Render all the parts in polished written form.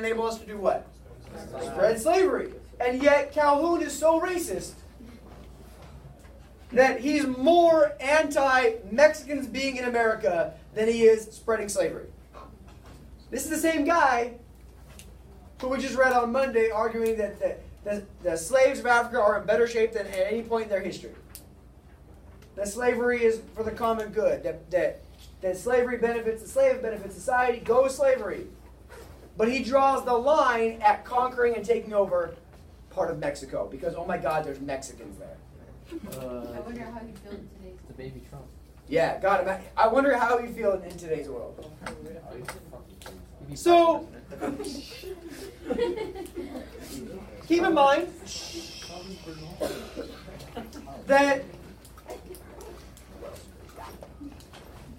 enable us to do what? Spread slavery. And yet Calhoun is so racist that he's more anti-Mexicans being in America than he is spreading slavery. This is the same guy who we just read on Monday arguing that the slaves of Africa are in better shape than at any point in their history. That slavery is for the common good. That slavery benefits the slave, benefits society. Go slavery. But he draws the line at conquering and taking over part of Mexico because, oh my God, there's Mexicans there. I wonder how you feel in today's The baby Trump. Yeah, God, I wonder how you feel in today's world. So, keep in mind that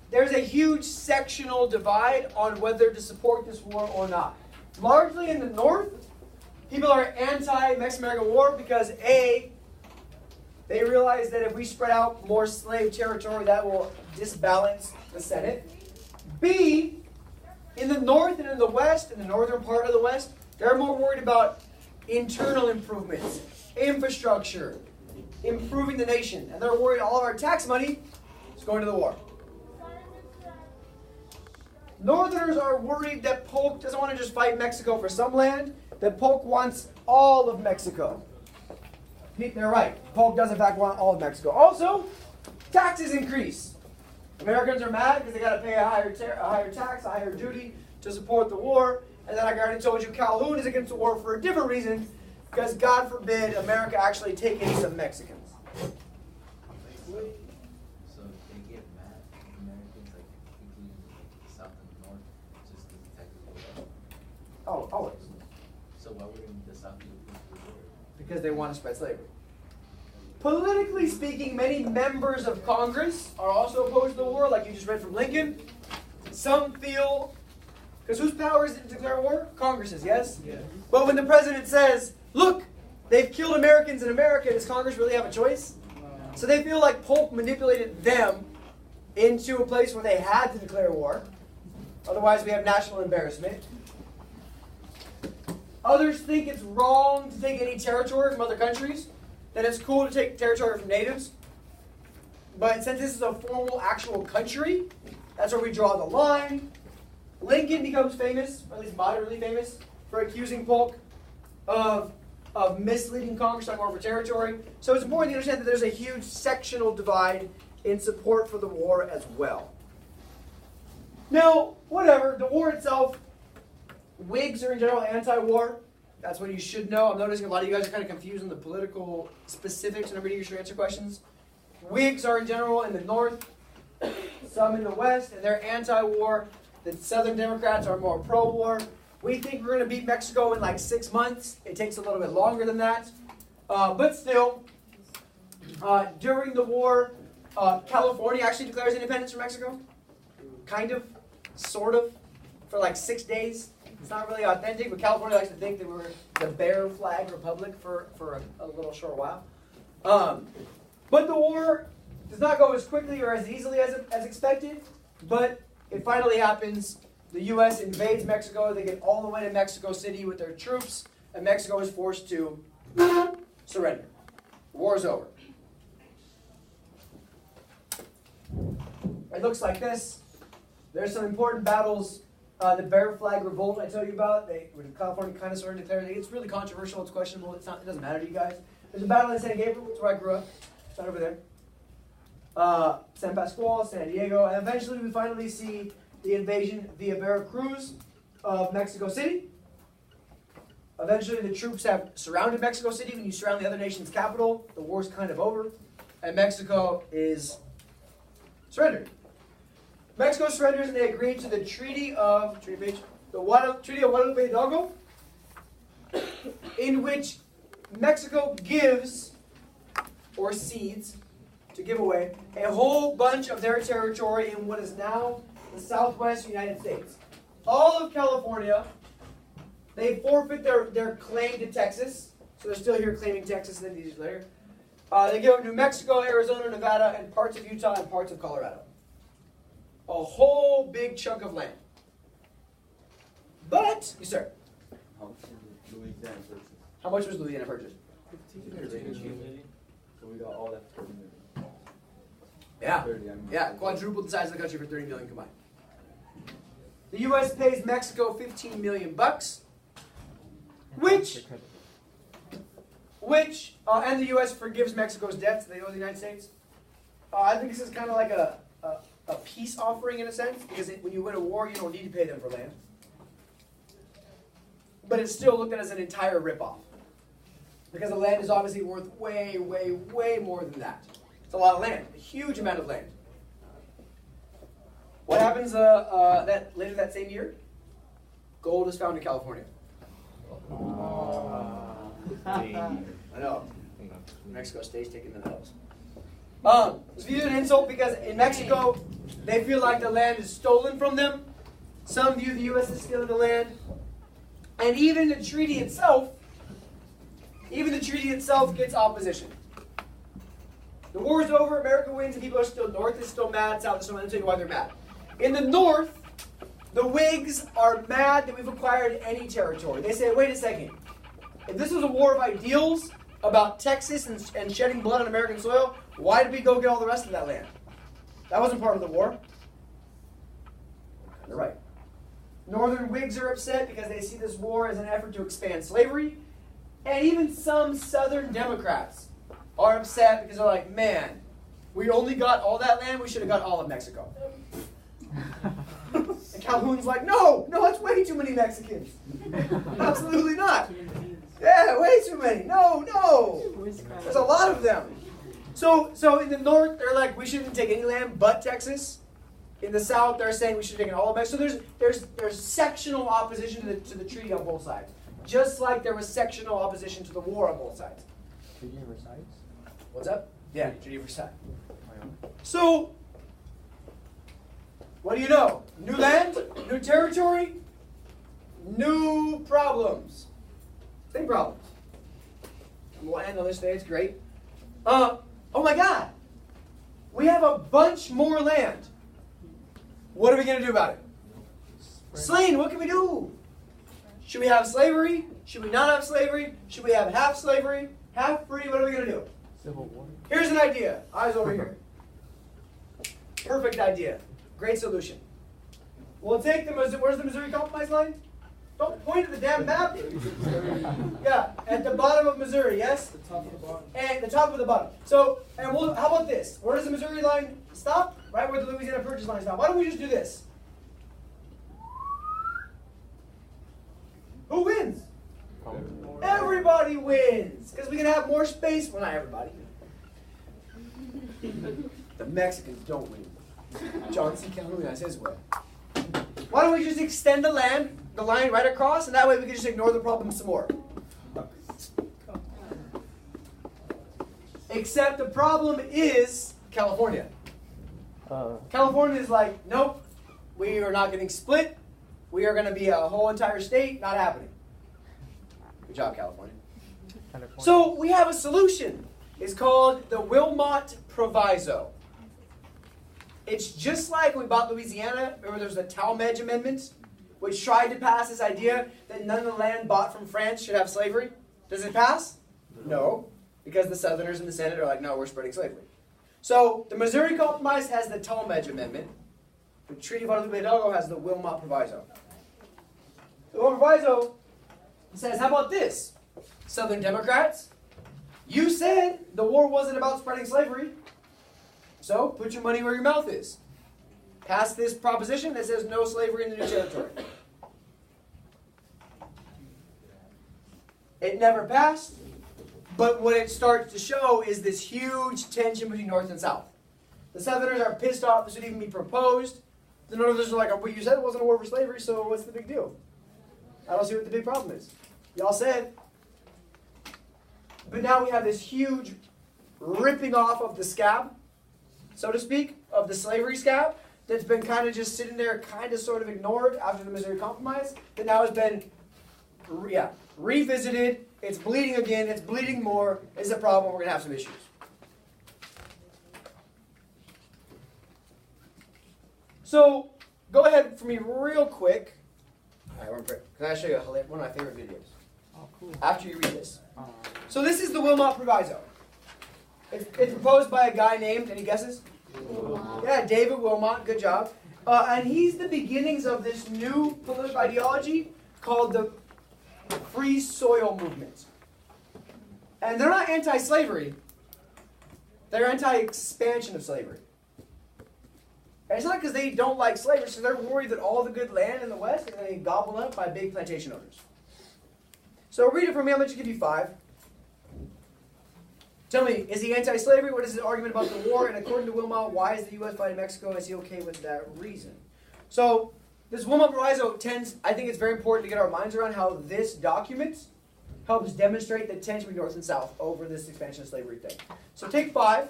there's a huge sectional divide on whether to support this war or not. Largely in the North, people are anti-Mexican-American War because A, they realize that if we spread out more slave territory, that will disbalance the Senate. B, in the North and in the West, in the northern part of the West, they're more worried about internal improvements, infrastructure, improving the nation. And they're worried all of our tax money is going to the war. Northerners are worried that Polk doesn't want to just fight Mexico for some land, that Polk wants all of Mexico. They're right. Polk does in fact want all of Mexico. Also, taxes increase. Americans are mad because they got to pay a higher tax, a higher duty to support the war. And then I already told you Calhoun is against the war for a different reason, because God forbid America actually take in some Mexicans. So they get mad, Americans, like including the South and the North, just because the taxes go up. Oh, always. So why wouldn't the South be opposed to the war? Because they want to spread slavery. Politically speaking, many members of Congress are also opposed to the war, like you just read from Lincoln. Some feel, because whose power is it to declare war? Congress's, yes? Yeah. But when the president says, look, they've killed Americans in America, does Congress really have a choice? So they feel like Polk manipulated them into a place where they had to declare war. Otherwise, we have national embarrassment. Others think it's wrong to take any territory from other countries, that it's cool to take territory from natives. But since this is a formal, actual country, that's where we draw the line. Lincoln becomes famous, or at least moderately famous, for accusing Polk of misleading Congress on more of a territory. So it's important to understand that there's a huge sectional divide in support for the war as well. Now, whatever, the war itself, Whigs are in general anti-war. That's what you should know. I'm noticing a lot of you guys are kind of confused on the political specifics when I'm reading your answer questions. Whigs are in general in the North, some in the West, and they're anti-war. The Southern Democrats are more pro-war. We think we're going to beat Mexico in like 6 months. It takes a little bit longer than that. But still, during the war, California actually declares independence from Mexico. Kind of, sort of, for like 6 days. It's not really authentic, but California likes to think that we were the bear flag republic for a little short while. But the war does not go as quickly or as easily as expected, but it finally happens. The U.S. invades Mexico. They get all the way to Mexico City with their troops, and Mexico is forced to surrender. The war is over. It looks like this. There's some important battles. The Bear Flag Revolt I told you about, when California kind of sort of declared it. It's really controversial. It's questionable. It doesn't matter to you guys. There's a battle in San Gabriel. That's where I grew up. It's right over there. San Pascual, San Diego, and eventually we finally see the invasion via Veracruz of Mexico City. Eventually the troops have surrounded Mexico City. When you surround the other nation's capital, the war's kind of over, and Mexico is surrendered. Mexico surrenders, and they agree to the Treaty of Guadalupe Hidalgo, in which Mexico gives, or cedes, to give away, a whole bunch of their territory in what is now the southwest United States. All of California, they forfeit their claim to Texas, so they're still here claiming Texas and then years later. They give up New Mexico, Arizona, Nevada, and parts of Utah and parts of Colorado. A whole big chunk of land. But, yes sir. How much did Louisiana purchase? How much was Louisiana purchased? 15 million. So we got all that for 30 million. Yeah. 30, I mean. Yeah, quadrupled the size of the country for 30 million combined. The U.S. pays Mexico 15 million bucks, which, and the U.S. forgives Mexico's debts they owe the United States. I think this is kind of like a peace offering in a sense, because when you win a war, you don't need to pay them for land. But it's still looked at as an entire ripoff, because the land is obviously worth way, way, way more than that. It's a lot of land, a huge amount of land. What happens later that same year? Gold is found in California. I know. Mexico stays taking the metals. It's viewed as an insult because in Mexico, they feel like the land is stolen from them. Some view the U.S. as stealing the land. And even the treaty itself gets opposition. The war is over, America wins, and people are still, North is still mad, South is still mad. I'll tell you why they're mad. In the North, the Whigs are mad that we've acquired any territory. They say, wait a second. If this was a war of ideals about Texas and shedding blood on American soil, why did we go get all the rest of that land? That wasn't part of the war. They're right. Northern Whigs are upset because they see this war as an effort to expand slavery. And even some Southern Democrats are upset because they're like, man, we only got all that land, we should have got all of Mexico. And Calhoun's like, no, that's way too many Mexicans. Absolutely not. Yeah, way too many. No. There's a lot of them. So in the North, they're like, we shouldn't take any land but Texas. In the South, they're saying we should take all of Mexico. So there's sectional opposition to the treaty on both sides. Just like there was sectional opposition to the war on both sides. Treaty of Versailles? What's up? Yeah, Treaty of Versailles. So, what do you know? New land, new territory, new problems. Same problems. We'll end on this day, it's great. Oh my God. We have a bunch more land. What are we going to do about it? Slane, what can we do? Should we have slavery? Should we not have slavery? Should we have half slavery? Half free? What are we going to do? Civil War. Here's an idea. Eyes over here. Perfect idea. Great solution. We'll take the Missouri. Where's the Missouri Compromise line? Don't point at the damn map. Yeah, at the bottom of Missouri, yes? The top of the bottom. And the top of the bottom. So, how about this? Where does the Missouri line stop? Right where the Louisiana Purchase line stops. Why don't we just do this? Who wins? Everybody wins. Because we can have more space. Well, not everybody. The Mexicans don't win. John C. Calhoun has his way. Why don't we just extend the line right across, and that way we can just ignore the problem some more. Except the problem is California. California is like, nope, we are not getting split. We are going to be a whole entire state. Not happening. Good job, California. So we have a solution. It's called the Wilmot Proviso. It's just like when we bought Louisiana. Remember there was the Talmadge Amendment, which tried to pass this idea that none of the land bought from France should have slavery. Does it pass? No, because the Southerners in the Senate are like, no, we're spreading slavery. So the Missouri Compromise has the Talmadge Amendment. The Treaty of Guadalupe Hidalgo has the Wilmot Proviso. The Wilmot Proviso says, how about this? Southern Democrats, you said the war wasn't about spreading slavery. So put your money where your mouth is. Pass this proposition that says no slavery in the new territory. It never passed, but what it starts to show is this huge tension between North and South. The Southerners are pissed off this would even be proposed. The Northerners are like, well, you said it wasn't a war for slavery, so what's the big deal? I don't see what the big problem is. Y'all said. But now we have this huge ripping off of the scab, so to speak, of the slavery scab that's been kind of just sitting there, kind of sort of ignored after the Missouri Compromise, that now has been revisited. It's bleeding again. It's bleeding more. It's a problem. We're going to have some issues. So go ahead for me real quick. Alright, we're gonna can I show you one of my favorite videos? Oh, cool. After you read this. So this is the Wilmot Proviso. It's proposed by a guy named, any guesses? Wilmot. Yeah, David Wilmot, good job. And he's the beginnings of this new political ideology called the Free Soil Movement. And they're not anti-slavery. They're anti-expansion of slavery. And it's not because they don't like slavery, so they're worried that all the good land in the West is going to be gobbled up by big plantation owners. So read it for me. I'm going to give you 5. Tell me, is he anti-slavery? What is his argument about the war? And according to Wilmot, why is the U.S. fighting Mexico? Is he okay with that reason? So this Wilmot Proviso I think it's very important to get our minds around how this document helps demonstrate the tension between North and South over this expansion of slavery thing. So take 5.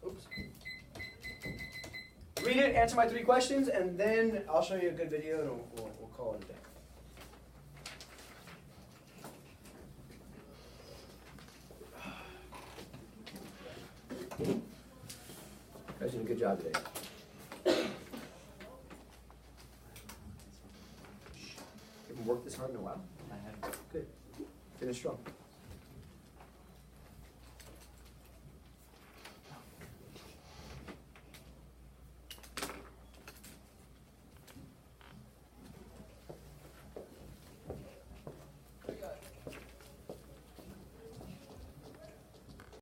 Oops. Read it, answer my 3 questions, and then I'll show you a good video and we'll call it a day. You guys did a good job today. You haven't worked this hard in a while? I have Good. Finish strong.